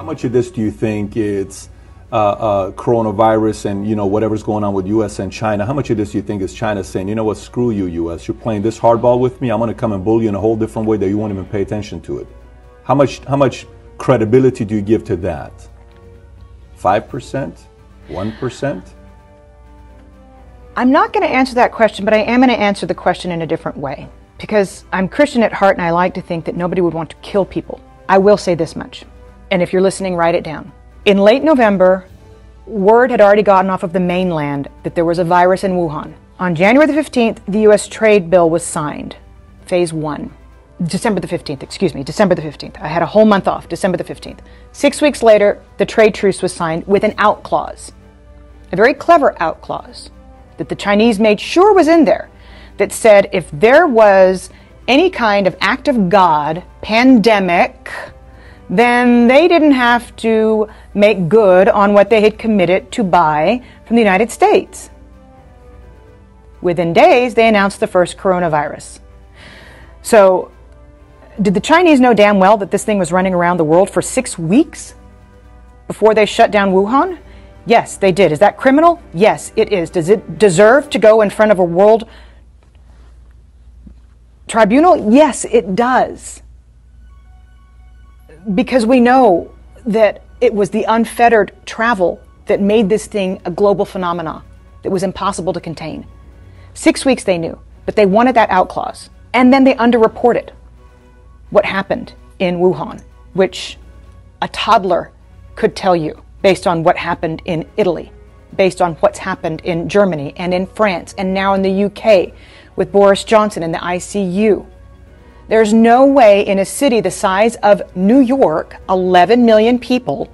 How much of this do you think it's coronavirus and whatever's going on with U.S. and China? How much of this do you think is China saying, you know what, screw you, U.S. You're playing this hardball with me. I'm going to come and bully you in a whole different way that you won't even pay attention to it. How much credibility do you give to that? 5%? 1%? I'm not going to answer that question, but I am going to answer the question in a different way. Because I'm Christian at heart and I like to think that nobody would want to kill people. I will say this much, and if you're listening, write it down. In late November, word had already gotten off of the mainland that there was a virus in Wuhan. On January the 15th, the U.S. trade bill was signed, phase 1. December the 15th. I had a whole month off, December the 15th. 6 weeks later, the trade truce was signed with an out clause, a very clever out clause that the Chinese made sure was in there, that said if there was any kind of act of God, pandemic, then they didn't have to make good on what they had committed to buy from the United States. Within days, they announced the first coronavirus. So, did the Chinese know damn well that this thing was running around the world for 6 weeks before they shut down Wuhan? Yes, they did. Is that criminal? Yes, it is. Does it deserve to go in front of a world tribunal? Yes, it does. Because we know that it was the unfettered travel that made this thing a global phenomenon that was impossible to contain. 6 weeks they knew, but they wanted that out clause. And then they underreported what happened in Wuhan, which a toddler could tell you based on what happened in Italy, based on what's happened in Germany and in France and now in the UK with Boris Johnson in the ICU. There's no way in a city the size of New York, 11 million people,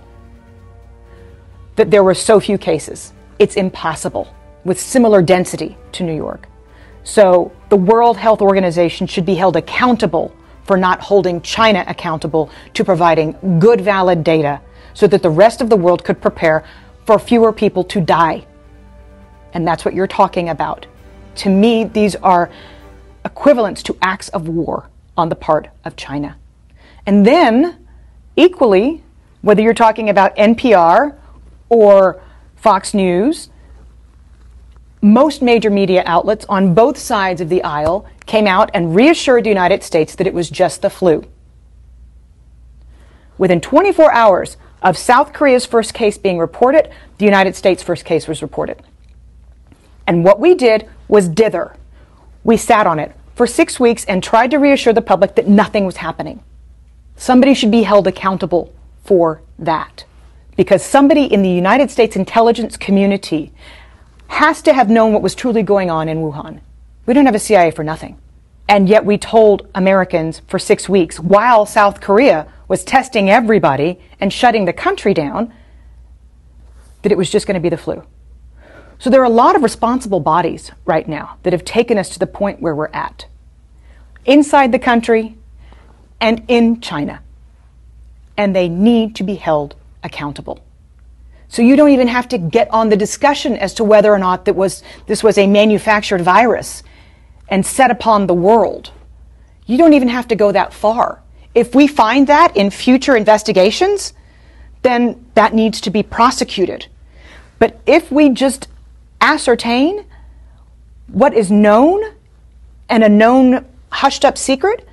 that there were so few cases. It's impossible with similar density to New York. So the World Health Organization should be held accountable for not holding China accountable to providing good, valid data so that the rest of the world could prepare for fewer people to die. And that's what you're talking about. To me, these are equivalents to acts of war on the part of China. And then, equally, whether you're talking about NPR or Fox News, most major media outlets on both sides of the aisle came out and reassured the United States that it was just the flu. Within 24 hours of South Korea's first case being reported, the United States' first case was reported. And what we did was dither. We sat on it for 6 weeks and tried to reassure the public that nothing was happening. Somebody should be held accountable for that, because somebody in the United States intelligence community has to have known what was truly going on in Wuhan. We don't have a CIA for nothing. And yet we told Americans for 6 weeks, while South Korea was testing everybody and shutting the country down, that it was just going to be the flu. So there are a lot of responsible bodies right now that have taken us to the point where we're at, inside the country and in China. And they need to be held accountable. So you don't even have to get on the discussion as to whether or not this was a manufactured virus and set upon the world. You don't even have to go that far. If we find that in future investigations, then that needs to be prosecuted. But if we just ascertain what is known and a known hushed up secret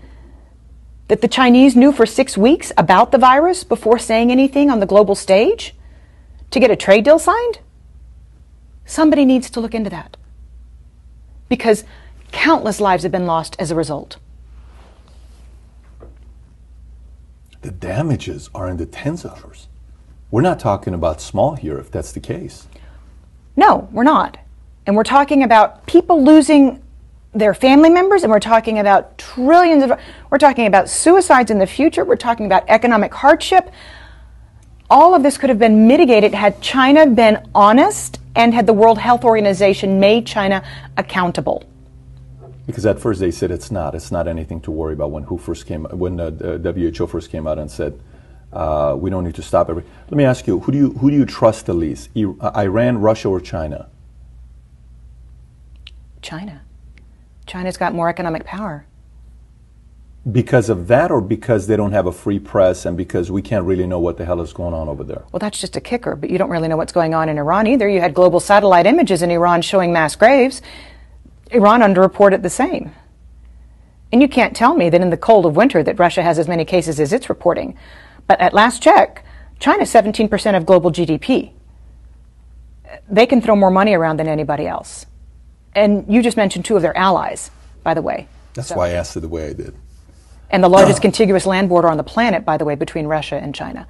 that the Chinese knew for 6 weeks about the virus before saying anything on the global stage to get a trade deal signed, somebody needs to look into that, because countless lives have been lost as a result. The damages are in the tens of dollars. We're not talking about small here, if that's the case. No, we're not. And we're talking about people losing their family members, and we're talking about trillions of, we're talking about suicides in the future, we're talking about economic hardship. All of this could have been mitigated had China been honest and had the World Health Organization made China accountable. Because at first they said it's not anything to worry about when the WHO first came out and said we don't need to stop everything. Let me ask you, who do you trust the least? Iran, Russia, or China? China. China's got more economic power. Because of that, or because they don't have a free press and because we can't really know what the hell is going on over there? Well, that's just a kicker, but you don't really know what's going on in Iran either. You had global satellite images in Iran showing mass graves. Iran underreported the same. And you can't tell me that in the cold of winter that Russia has as many cases as it's reporting. But at last check, China's 17% of global GDP. They can throw more money around than anybody else. And you just mentioned two of their allies, by the way. That's why I asked it the way I did. And the largest contiguous land border on the planet, by the way, between Russia and China.